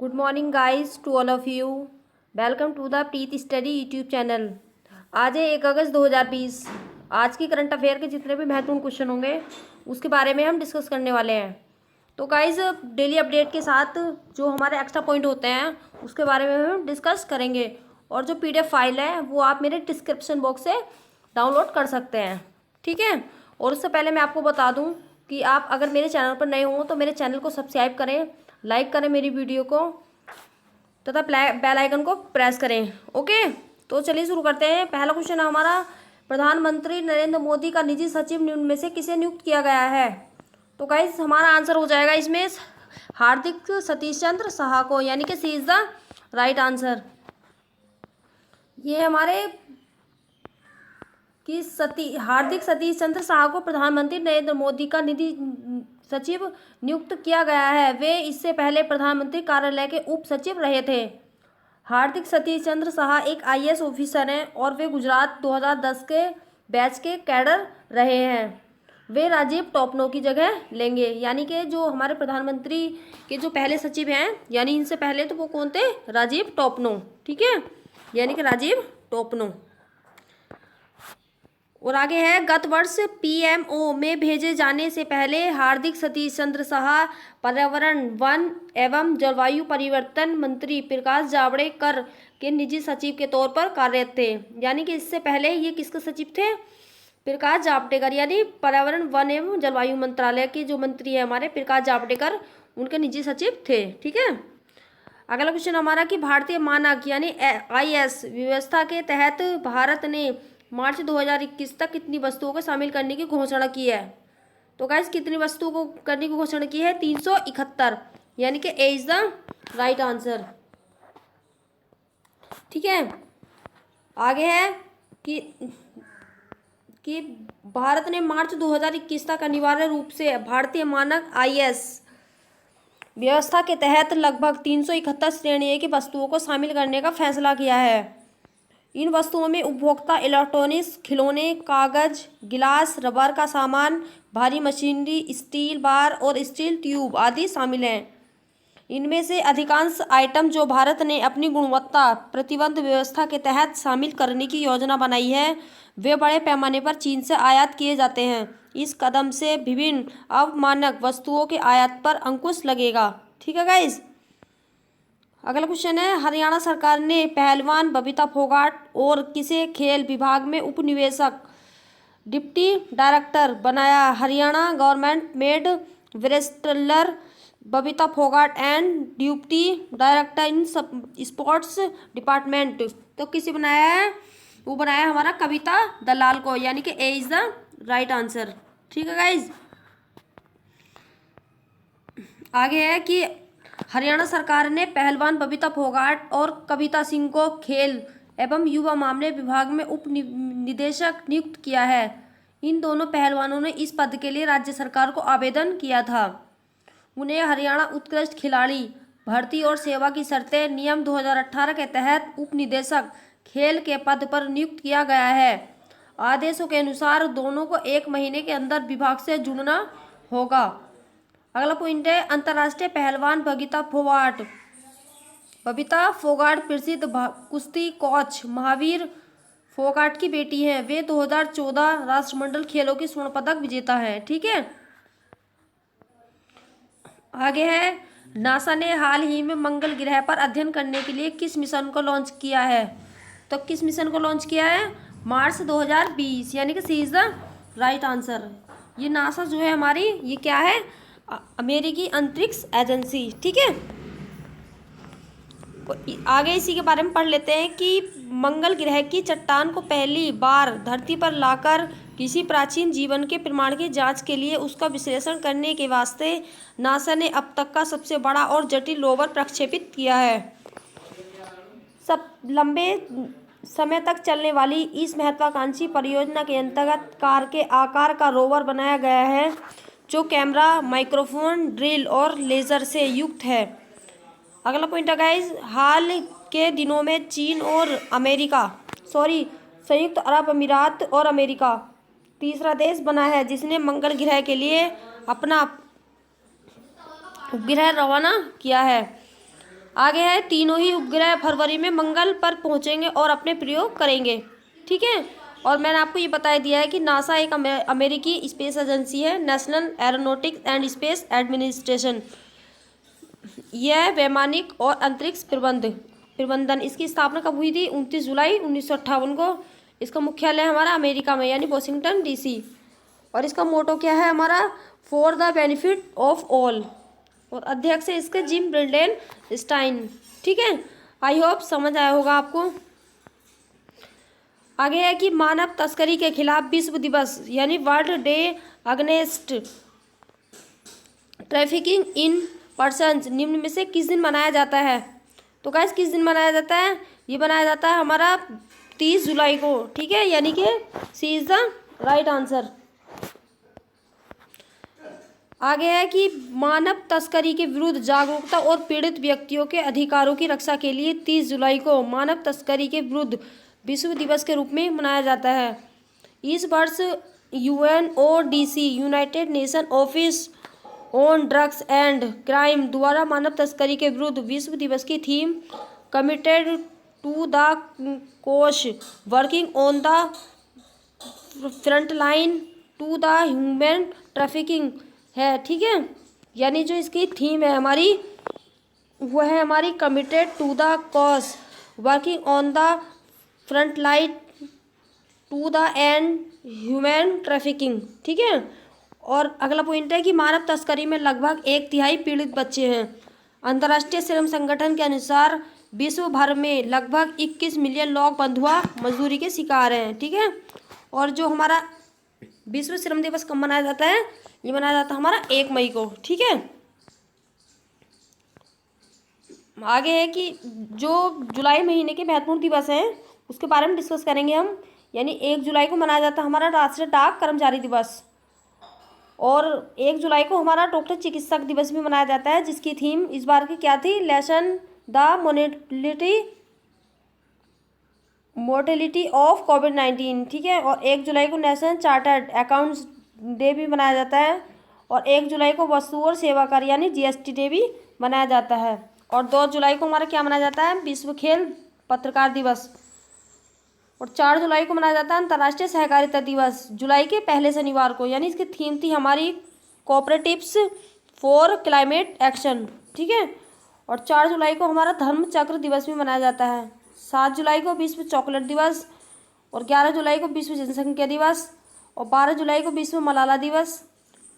Good morning guys to all of you. Welcome to the Preet study YouTube channel. आज है 1 अगस्त 2020। आज की current affair के जितने भी महत्वपूर्ण क्वेश्चन होंगे उसके बारे में हम डिस्कस करने वाले हैं। तो गाइज डेली अपडेट के साथ जो हमारे एक्स्ट्रा पॉइंट होते हैं उसके बारे में हम डिस्कस करेंगे। और जो PDF फाइल है वो आप मेरे डिस्क्रिप्शन बॉक्स से डाउनलोड कर सकते हैं, ठीक है। और उससे पहले मैं आपको बता दूं कि आप अगर मेरे चैनल पर नए हों तो मेरे चैनल को सब्सक्राइब करें, लाइक करें मेरी वीडियो को तथा बेल आइकन को प्रेस करें। ओके, तो चलिए शुरू करते हैं। पहला क्वेश्चन है हमारा, प्रधानमंत्री नरेंद्र मोदी का निजी सचिव निम्न में से किसे नियुक्त किया गया है? तो गाइस हमारा आंसर हो जाएगा इसमें हार्दिक सतीश चंद्र साहा को, यानी कि C is the right answer. ये हमारे हार्दिक सतीश चंद्र साहा को प्रधानमंत्री नरेंद्र मोदी का निधि सचिव नियुक्त किया गया है। वे इससे पहले प्रधानमंत्री कार्यालय के उप सचिव रहे थे। हार्दिक सतीश चंद्र साहा एक IAS ऑफिसर हैं और वे गुजरात 2010 के बैच के कैडर रहे हैं। वे राजीव टोपनो की जगह लेंगे, यानी कि जो हमारे प्रधानमंत्री के जो पहले सचिव हैं, यानी इनसे पहले तो वो कौन थे? राजीव टोपनो, ठीक है, यानी कि राजीव टोपनो। और आगे है, गत वर्ष PMO में भेजे जाने से पहले हार्दिक सतीश चंद्र साहा पर्यावरण, वन एवं जलवायु परिवर्तन मंत्री प्रकाश जावड़ेकर के निजी सचिव के तौर पर कार्यरत थे। यानी कि इससे पहले ये किसके सचिव थे? प्रकाश जावड़ेकर, यानी पर्यावरण, वन एवं जलवायु मंत्रालय के जो मंत्री है हमारे प्रकाश जावड़ेकर, उनके निजी सचिव थे, ठीक है। अगला क्वेश्चन हमारा कि भारतीय मानक यानी IS व्यवस्था के तहत भारत ने मार्च 2021 तक कितनी वस्तुओं को शामिल करने की घोषणा की है? तो गाइस कितनी वस्तुओं को करने की घोषणा की है? 371, यानी कि ए इज द राइट आंसर, ठीक है। आगे है कि भारत ने मार्च 2021 तक अनिवार्य रूप से भारतीय मानक IS व्यवस्था के तहत लगभग 371 श्रेणी A की वस्तुओं को शामिल करने का फैसला किया है। इन वस्तुओं में उपभोक्ता इलेक्ट्रॉनिक्स, खिलौने, कागज, गिलास, रबर का सामान, भारी मशीनरी, स्टील बार और स्टील ट्यूब आदि शामिल हैं। इनमें से अधिकांश आइटम जो भारत ने अपनी गुणवत्ता प्रतिबंध व्यवस्था के तहत शामिल करने की योजना बनाई है, वे बड़े पैमाने पर चीन से आयात किए जाते हैं। इस कदम से विभिन्न अवमानक वस्तुओं के आयात पर अंकुश लगेगा, ठीक है गाइज। अगला क्वेश्चन है, हरियाणा सरकार ने पहलवान बबीता फोगाट और किसे खेल विभाग में उपनिवेशक डिप्टी डायरेक्टर बनाया? Haryana government made wrestler Babita Phogat and deputy director in sports department. तो किसे बनाया है? वो बनाया हमारा कविता दलाल को, यानी कि ए इज द राइट आंसर, ठीक है गाइज। आगे है कि हरियाणा सरकार ने पहलवान बबीता फोगाट और कविता सिंह को खेल एवं युवा मामले विभाग में उप निदेशक नियुक्त किया है। इन दोनों पहलवानों ने इस पद के लिए राज्य सरकार को आवेदन किया था। उन्हें हरियाणा उत्कृष्ट खिलाड़ी भर्ती और सेवा की शर्तें नियम 2018 के तहत उप निदेशक खेल के पद पर नियुक्त किया गया है। आदेशों के अनुसार दोनों को 1 महीने के अंदर विभाग से जुड़ना होगा। अगला पॉइंट है, अंतर्राष्ट्रीय पहलवान बबीता फोगाट प्रसिद्ध कुश्ती कोच महावीर फोगाट की बेटी हैं। वे 2014 राष्ट्रमंडल खेलों की स्वर्ण पदक विजेता हैं, ठीक है। आगे है, नासा ने हाल ही में मंगल ग्रह पर अध्ययन करने के लिए किस मिशन को लॉन्च किया है? तो किस मिशन को लॉन्च किया है? मार्च 2020, यानी कि C is the right answer. ये नासा जो है हमारी, ये क्या है? अमेरिकी अंतरिक्ष एजेंसी, ठीक है। आगे इसी के बारे में पढ़ लेते हैं कि मंगल ग्रह की चट्टान को पहली बार धरती पर लाकर किसी प्राचीन जीवन के प्रमाण की जांच के लिए उसका विश्लेषण करने के वास्ते नासा ने अब तक का सबसे बड़ा और जटिल रोवर प्रक्षेपित किया है। सब लंबे समय तक चलने वाली इस महत्वाकांक्षी परियोजना के अंतर्गत कार के आकार का रोवर बनाया गया है, जो कैमरा, माइक्रोफोन, ड्रिल और लेजर से युक्त है। अगला पॉइंट है गाइस, हाल के दिनों में चीन और संयुक्त अरब अमीरात और अमेरिका तीसरा देश बना है जिसने मंगल ग्रह के लिए अपना उपग्रह रवाना किया है। आगे है, तीनों ही उपग्रह फरवरी में मंगल पर पहुंचेंगे और अपने प्रयोग करेंगे। ठीक है। और मैंने आपको ये बता दिया है कि नासा एक अमेरिकी स्पेस एजेंसी है, national aeronautics and space administration. यह वैमानिक और अंतरिक्ष प्रबंधन इसकी स्थापना कब हुई थी? 29 जुलाई 1958 को। इसका मुख्यालय हमारा अमेरिका में यानी वॉशिंगटन DC। और इसका मोटो क्या है हमारा? For the benefit of all. और अध्यक्ष है इसके जिम ब्रिल्डेन स्टाइन। ठीक है, आई होप समझ आया होगा आपको। आगे है कि मानव तस्करी के खिलाफ विश्व दिवस यानी world day against trafficking in persons निम्न में से किस दिन मनाया जाता है? तो गाइस किस दिन मनाया जाता है? ये मनाया जाता है हमारा 30 जुलाई को। ठीक है, यानी कि C is the right answer. आगे है कि मानव तस्करी के विरुद्ध जागरूकता और पीड़ित व्यक्तियों के अधिकारों की रक्षा के लिए 30 जुलाई को मानव तस्करी के विरुद्ध विश्व दिवस के रूप में मनाया जाता है। इस वर्ष UNODC United Nation Office on Drugs and Crime द्वारा मानव तस्करी के विरुद्ध विश्व दिवस की theme committed to the cause working on the front line to the human trafficking है। ठीक है, यानी जो इसकी थीम है हमारी वो है हमारी committed to the cause working on the front line to the end human trafficking. ठीक है। और अगला पॉइंट है कि मानव तस्करी में लगभग 1/3 पीड़ित बच्चे हैं। अंतर्राष्ट्रीय श्रम संगठन के अनुसार विश्व भर में लगभग 21 मिलियन लोग बंधुआ मजदूरी के शिकार हैं। ठीक है। और जो हमारा विश्व श्रम दिवस कब मनाया जाता है? ये मनाया जाता है हमारा 1 मई को। ठीक है। आगे है कि जो जुलाई महीने के महत्वपूर्ण दिवस हैं उसके बारे में डिस्कस करेंगे हम। यानी 1 जुलाई को मनाया जाता है हमारा राष्ट्रीय डाक कर्मचारी दिवस। और 1 जुलाई को हमारा डॉक्टर चिकित्सक दिवस भी मनाया जाता है, जिसकी थीम इस बार की क्या थी? लेसन द मोर्टेलिटी ऑफ कोविड-19। ठीक है। और 1 जुलाई को नेशनल चार्टर्ड अकाउंट्स डे भी मनाया जाता है। और 1 जुलाई को वस्तु और सेवा कर यानी GST डे भी मनाया जाता है। और 2 जुलाई को हमारा क्या मनाया जाता है? विश्व खेल पत्रकार दिवस। और 4 जुलाई को मनाया जाता है अंतर्राष्ट्रीय सहकारिता दिवस, जुलाई के पहले शनिवार को। यानी इसकी थीम थी हमारी कोऑपरेटिव्स फॉर क्लाइमेट एक्शन। ठीक है। और 4 जुलाई को हमारा धर्म चक्र दिवस भी मनाया जाता है। 7 जुलाई को विश्व चॉकलेट दिवस। और 11 जुलाई को विश्व जनसंख्या दिवस। और 12 जुलाई को विश्व मलाला दिवस।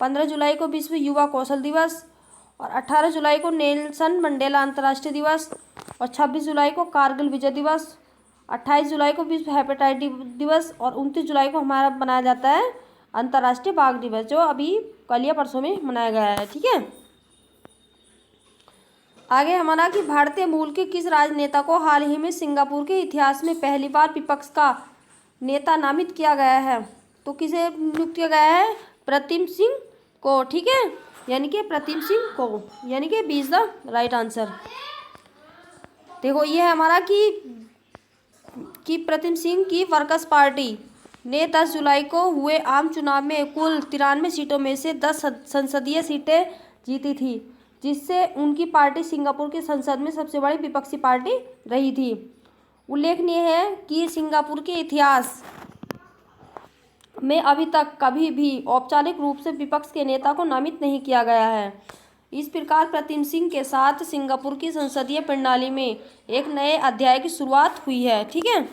15 जुलाई को विश्व युवा कौशल दिवस। और 18 जुलाई को नेल्सन मंडेला अंतर्राष्ट्रीय दिवस। और 26 जुलाई को कारगिल विजय दिवस। 28 जुलाई को विश्व हेपेटाइटिस दिवस। और 29 जुलाई को हमारा मनाया जाता है अंतर्राष्ट्रीय बाघ दिवस, जो अभी कल या परसों में मनाया गया है। ठीक है। आगे हमारा कि भारतीय मूल के किस राजनेता को हाल ही में सिंगापुर के इतिहास में पहली बार विपक्ष का नेता नामित किया गया है? तो किसे नियुक्त किया गया है? प्रतिम सिंह को। ठीक है, यानी कि प्रतिम सिंह को, यानी कि B is the right answer. देखो ये है हमारा कि प्रतिम सिंह की वर्कर्स पार्टी ने 10 जुलाई को हुए आम चुनाव में कुल 93 सीटों में से 10 संसदीय सीटें जीती थी, जिससे उनकी पार्टी सिंगापुर की संसद में सबसे बड़ी विपक्षी पार्टी रही थी। उल्लेखनीय है कि सिंगापुर के इतिहास में अभी तक कभी भी औपचारिक रूप से विपक्ष के नेता को नामित नहीं किया गया है। इस प्रकार प्रतिम सिंह के साथ सिंगापुर की संसदीय प्रणाली में एक नए अध्याय की शुरुआत हुई है। ठीक है।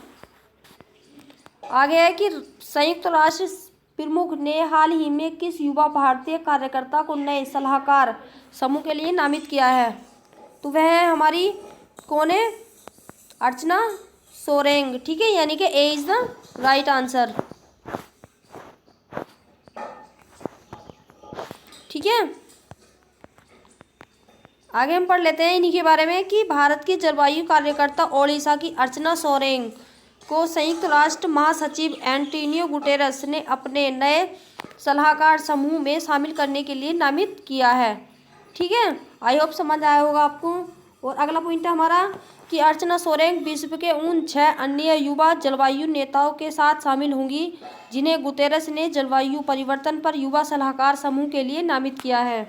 आगे है कि संयुक्त राष्ट्र प्रमुख ने हाल ही में किस युवा भारतीय कार्यकर्ता को नए सलाहकार समूह के लिए नामित किया है? तो वह है हमारी कौन है? अर्चना सोरेंग। ठीक है, यानी कि ए इज द राइट आंसर। ठीक है। आगे हम पढ़ लेते हैं इन्हीं के बारे में कि भारत की जलवायु कार्यकर्ता ओडिशा की अर्चना सोरेंग को संयुक्त राष्ट्र महासचिव एंटोनियो गुटेरस ने अपने नए सलाहकार समूह में शामिल करने के लिए नामित किया है। ठीक है, आई होप समझ आया होगा आपको। और अगला पॉइंट है हमारा कि अर्चना सोरेंग विश्व के उन 6 अन्य युवा जलवायु नेताओं के साथ शामिल होंगी जिन्हें गुतेरस ने जलवायु परिवर्तन पर युवा सलाहकार समूह के लिए नामित किया है।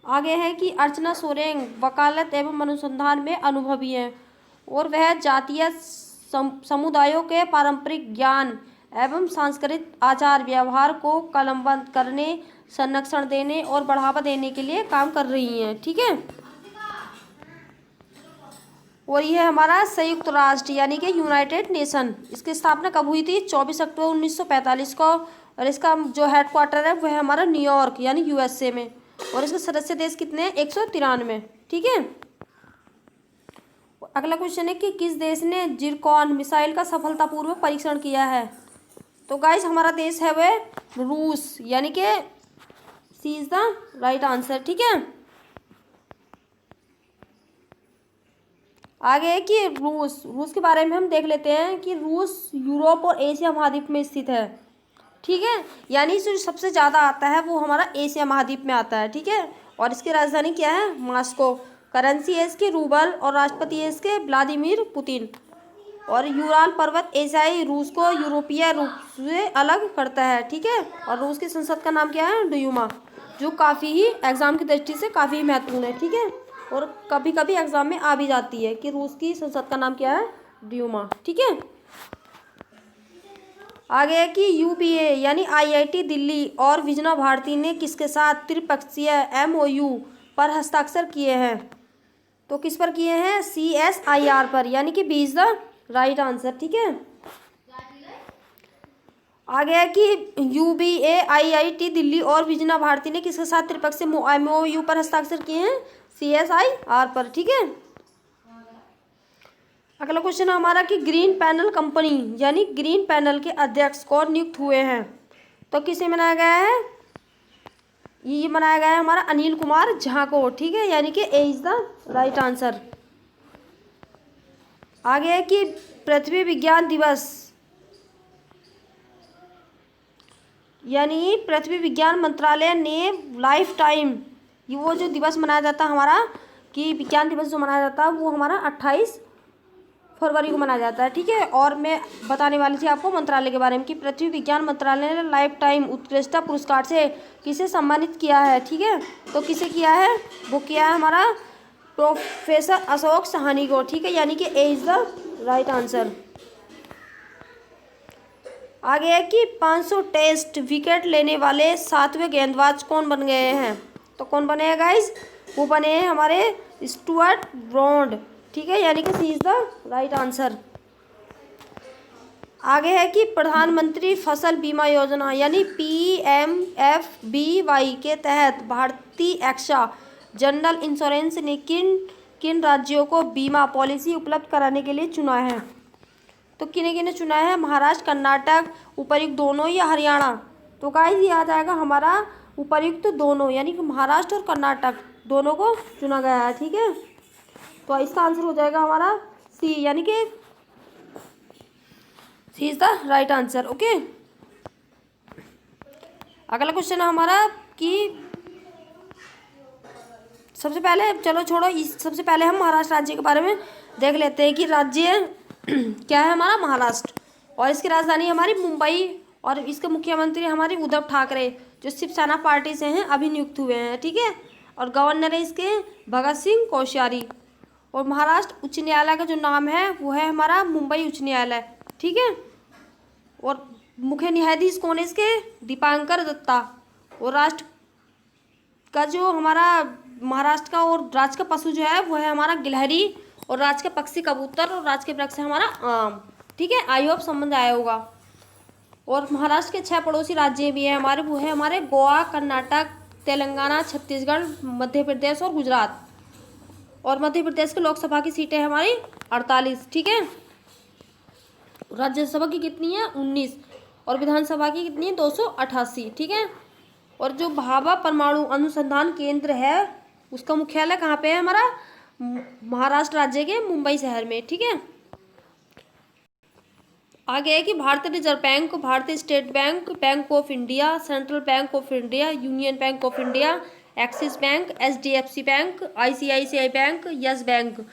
आगे है कि अर्चना सोरेंग वकालत एवं अनुसंधान में अनुभवी हैं और वह जातीय समुदायों के पारंपरिक ज्ञान एवं सांस्कृतिक आचार व्यवहार को कलमबंद करने, संरक्षण देने और बढ़ावा देने के लिए काम कर रही हैं। ठीक है। और ये हमारा संयुक्त राष्ट्र यानी कि यूनाइटेड नेशन, इसकी स्थापना कब हुई थी? 24 अक्टूबर 1945 को। और इसका जो हेडक्वार्टर है वह हमारा न्यूयॉर्क यानी यूएसए में। और इसके सदस्य देश कितने हैं? 193। ठीक है। अगला क्वेश्चन है कि किस देश ने जिरकॉन मिसाइल का सफलतापूर्वक परीक्षण किया है? तो गाइस हमारा देश है वह रूस, यानी कि C is the right answer. ठीक है। आगे है कि रूस के बारे में हम देख लेते हैं कि रूस यूरोप और एशिया महाद्वीप में स्थित है। ठीक है। यानी जो सबसे ज़्यादा आता है वो हमारा एशिया महाद्वीप में आता है। ठीक है। और इसकी राजधानी क्या है? मॉस्को। करेंसी है इसकी रूबल और राष्ट्रपति है इसके व्लादिमीर पुतिन। और यूराल पर्वत एशियाई रूस को यूरोपीय रूप से अलग करता है। ठीक है। और रूस की संसद का नाम क्या है? डूमा, जो काफ़ी ही एग्जाम की दृष्टि से काफ़ी महत्वपूर्ण है। ठीक है। और कभी कभी एग्जाम में आ भी जाती है कि रूस की संसद का नाम क्या है? ड्यूमा। ठीक है। आगे है कि यूपीए यानी आईआईटी दिल्ली और विजना भारती ने किसके साथ त्रिपक्षीय एमओयू पर हस्ताक्षर किए हैं? तो किस पर किए हैं? CSIR पर, यानी कि B is the right answer. ठीक है। आगे है कि यूबीए आईआईटी दिल्ली और विजना भारती ने किसके साथ त्रिपक्षीय एमओयू पर हस्ताक्षर किए हैं? CSIR पर। ठीक है। अगला क्वेश्चन है हमारा कि ग्रीन पैनल कंपनी यानी ग्रीन पैनल के अध्यक्ष कौन नियुक्त हुए हैं? तो किसे बनाया गया है? ये बनाया गया है हमारा अनिल कुमार झा को। ठीक है। यानी कि ए इज द राइट आंसर। आगे है कि पृथ्वी विज्ञान दिवस यानी पृथ्वी विज्ञान मंत्रालय ने लाइफ टाइम, ये वो जो दिवस मनाया जाता है हमारा कि विज्ञान दिवस जो मनाया जाता है वो हमारा 28 फरवरी को मनाया जाता है। ठीक है। और मैं बताने वाली थी आपको मंत्रालय के बारे में कि पृथ्वी विज्ञान मंत्रालय ने लाइफ टाइम उत्कृष्टता पुरस्कार से किसे सम्मानित किया है? ठीक है। तो किसे किया है? वो किया है हमारा प्रोफेसर अशोक साहनी को। ठीक है। यानी कि ए इज द राइट आंसर। आगे है कि 500 टेस्ट विकेट लेने वाले 7वें गेंदबाज कौन बन गए हैं? तो कौन बने हैं गाइज? वो बने हैं हमारे स्टुअर्ट ब्रॉड। ठीक है। यानी कि C is the right answer. आगे है कि प्रधानमंत्री फसल बीमा योजना यानी PMFBY के तहत भारतीय एक्सा जनरल इंश्योरेंस ने किन किन राज्यों को बीमा पॉलिसी उपलब्ध कराने के लिए चुना है? तो किन्हें किन्हें चुना है? महाराष्ट्र, कर्नाटक, उपर्युक्त दोनों या हरियाणा? तो गाइस ये आ जाएगा हमारा उपर्युक्त दोनों, यानी कि महाराष्ट्र और कर्नाटक दोनों को चुना गया है। ठीक है। तो इसका आंसर हो जाएगा हमारा सी, यानी कि C is the right answer. Okay. अगला क्वेश्चन है हमारा कि सबसे पहले चलो छोड़ो, सबसे पहले हम महाराष्ट्र राज्य के बारे में देख लेते हैं कि राज्य क्या है हमारा? महाराष्ट्र। और इसकी राजधानी हमारी मुंबई और इसके मुख्यमंत्री हमारे उद्धव ठाकरे जो शिवसेना पार्टी से हैं, अभी नियुक्त हुए हैं। ठीक है। और गवर्नर है इसके भगत सिंह कोश्यारी। और महाराष्ट्र उच्च न्यायालय का जो नाम है वो है हमारा मुंबई उच्च न्यायालय। ठीक है। और मुख्य न्यायाधीश कौन है इसके? दीपांकर दत्ता। और राष्ट्र का जो हमारा महाराष्ट्र का और राज्य का पशु जो है वो है हमारा गिलहरी। और राज्य का पक्षी कबूतर और राज्य के वृक्ष है हमारा आम। ठीक है। आई होप समझ आया होगा। और महाराष्ट्र के 6 पड़ोसी राज्य भी हैं हमारे, वो है हमारे गोवा, कर्नाटक, तेलंगाना, छत्तीसगढ़, मध्य प्रदेश और गुजरात। और मध्य प्रदेश के लोकसभा की सीटें हैं हमारी 48। ठीक है। राज्यसभा की कितनी है? 19। और विधानसभा की कितनी है? 288। ठीक है। और जो भाभा परमाणु अनुसंधान केंद्र है उसका मुख्यालय कहाँ पे है? हमारा महाराष्ट्र राज्य के मुंबई शहर में। ठीक है। आगे है कि भारतीय रिजर्व बैंक, भारतीय state bank, bank of India, central bank of India, union bank of India, axis bank, HDFC bank, ICICI bank, yes bank,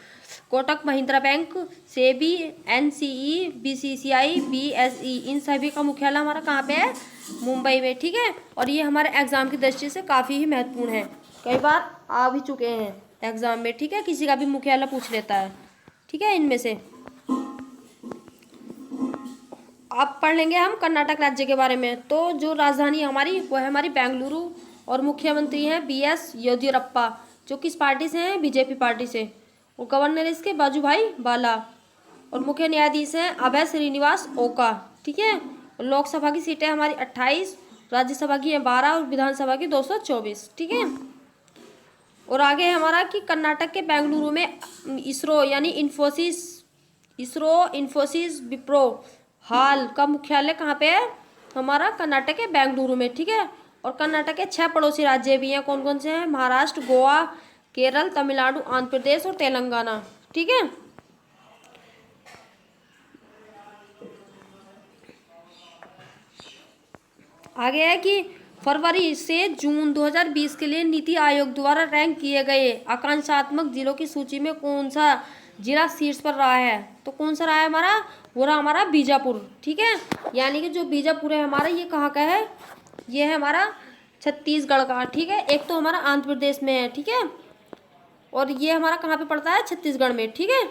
Kotak Mahindra bank, SEBI, NCE, BCCI, BSE, इन सभी का मुख्यालय हमारा कहाँ पे है? मुंबई में। ठीक है। और ये हमारे एग्जाम की दृष्टि से काफ़ी ही महत्वपूर्ण है, कई बार आ भी चुके हैं एग्जाम में, ठीक है, किसी का भी मुख्यालय पूछ लेता है, ठीक है। इनमें से आप पढ़ लेंगे हम कर्नाटक राज्य के बारे में। तो जो राजधानी हमारी वो है हमारी बेंगलुरु, और मुख्यमंत्री हैं BS येदियुरप्पा, जो किस पार्टी से हैं, बीजेपी पार्टी से। और गवर्नर इसके बाजूभाई बाला, और मुख्य न्यायाधीश हैं अभय श्रीनिवास ओका, ठीक है। और लोकसभा की सीटें हमारी 28, राज्यसभा की है 12 और विधानसभा की 224, ठीक है। और आगे है हमारा कि कर्नाटक के बेंगलुरु में इसरो यानी इन्फोसिस विप्रो हाल का मुख्यालय कहाँ पे है, हमारा कर्नाटक के बेंगलुरु में, ठीक है। और कर्नाटक के 6 पड़ोसी राज्य भी हैं, कौन कौन से हैं, महाराष्ट्र, गोवा, केरल, तमिलनाडु, आंध्र प्रदेश और तेलंगाना, ठीक है। आगे है कि फरवरी से जून 2020 के लिए नीति आयोग द्वारा रैंक किए गए आकांक्षात्मक जिलों की सूची में कौन सा जिला शीर्ष पर रहा है। तो कौन सा रहा है हमारा, वो रहा हमारा बीजापुर, ठीक है। यानी कि जो बीजापुर है हमारा, ये कहाँ का है, ये है हमारा छत्तीसगढ़ का, ठीक है। एक तो हमारा आंध्र प्रदेश में है, ठीक है, और ये हमारा कहाँ पे पड़ता है, छत्तीसगढ़ में, ठीक है।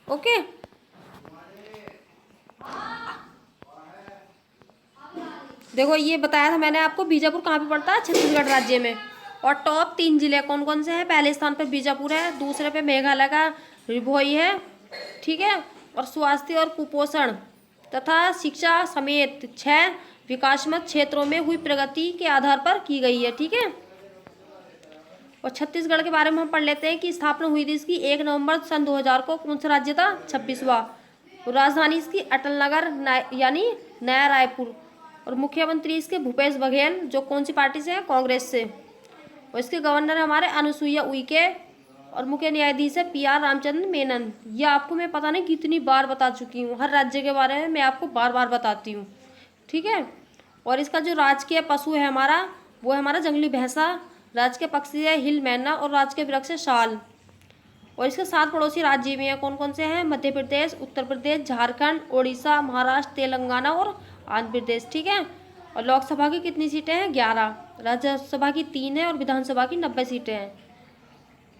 ओके, देखो ये बताया था मैंने आपको, बीजापुर कहाँ पे पड़ता है, छत्तीसगढ़ राज्य में। और टॉप 3 जिले कौन कौन से हैं, पहले स्थान पर बीजापुर है, दूसरे पे मेघालय का रिभोई है, ठीक है। और स्वास्थ्य और कुपोषण तथा शिक्षा समेत 6 विकासमत क्षेत्रों में हुई प्रगति के आधार पर की गई है, ठीक है। और छत्तीसगढ़ के बारे में हम पढ़ लेते हैं कि स्थापना हुई थी इसकी 1 नवंबर सन 2000 को। कौन सा राज्य था, 26वां। राजधानी इसकी अटल नगर यानी नया रायपुर, और मुख्यमंत्री इसके भूपेश बघेल, जो कौन सी पार्टी से है, कांग्रेस से। और इसके गवर्नर हमारे अनुसुईया उइके, और मुख्य न्यायाधीश है PR रामचंद्र मेनन। ये आपको मैं पता नहीं कितनी बार बता चुकी हूँ, हर राज्य के बारे में मैं आपको बार बार बताती हूँ, ठीक है। और इसका जो राजकीय पशु है हमारा, वो है हमारा जंगली भैंसा, राजकीय पक्षी है हिल मैना, और राजकीय वृक्ष है शाल। और इसके 7 पड़ोसी राज्य भी हैं, कौन कौन से हैं, मध्य प्रदेश, उत्तर प्रदेश, झारखंड, ओडिशा, महाराष्ट्र, तेलंगाना और आंध्र प्रदेश, ठीक है। और लोकसभा की कितनी सीटें हैं, 11, राज्यसभा की 3 है, और विधानसभा की 90 सीटें हैं।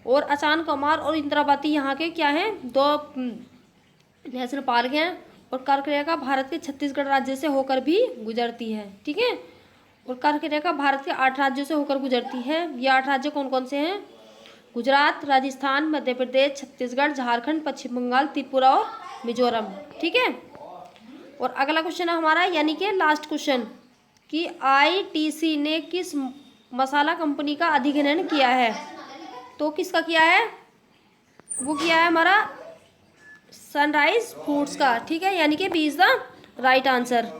और अचान कुमार और इंद्रावती यहाँ के क्या हैं, 2 नेशनल पार्क हैं। और कर्क रेखा भारत के छत्तीसगढ़ राज्य से होकर भी गुजरती है, ठीक है। और कर्क रेखा भारत के 8 राज्यों से होकर गुजरती है। ये 8 राज्य कौन कौन से हैं, गुजरात, राजस्थान, मध्य प्रदेश, छत्तीसगढ़, झारखंड, पश्चिम बंगाल, त्रिपुरा और मिजोरम, ठीक है। और अगला क्वेश्चन है हमारा, यानी कि लास्ट क्वेश्चन, कि ITC ने किस मसाला कंपनी का अधिग्रहण किया है। तो किसका किया है, वो किया है हमारा सनराइज फूड्स का, ठीक है। यानी कि B is the right answer.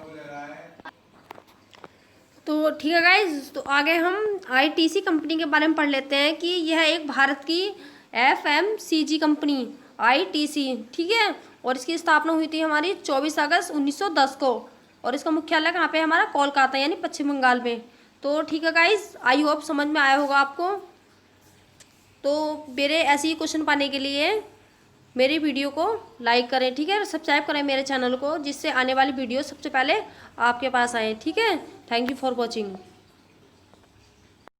तो ठीक है गाइज, तो आगे हम ITC कंपनी के बारे में पढ़ लेते हैं कि यह एक भारत की FMCG कंपनी ITC, ठीक है। और इसकी स्थापना हुई थी हमारी 24 अगस्त 1910 को। और इसका मुख्यालय कहाँ पे है हमारा, कोलकाता यानी पश्चिम बंगाल में। तो ठीक है गाइज, आई होप समझ में आया होगा आपको। तो मेरे ऐसे ही क्वेश्चन पाने के लिए मेरी वीडियो को लाइक करें, ठीक है, सब्सक्राइब करें मेरे चैनल को, जिससे आने वाली वीडियो सबसे पहले आपके पास आए, ठीक है। Thank you for watching.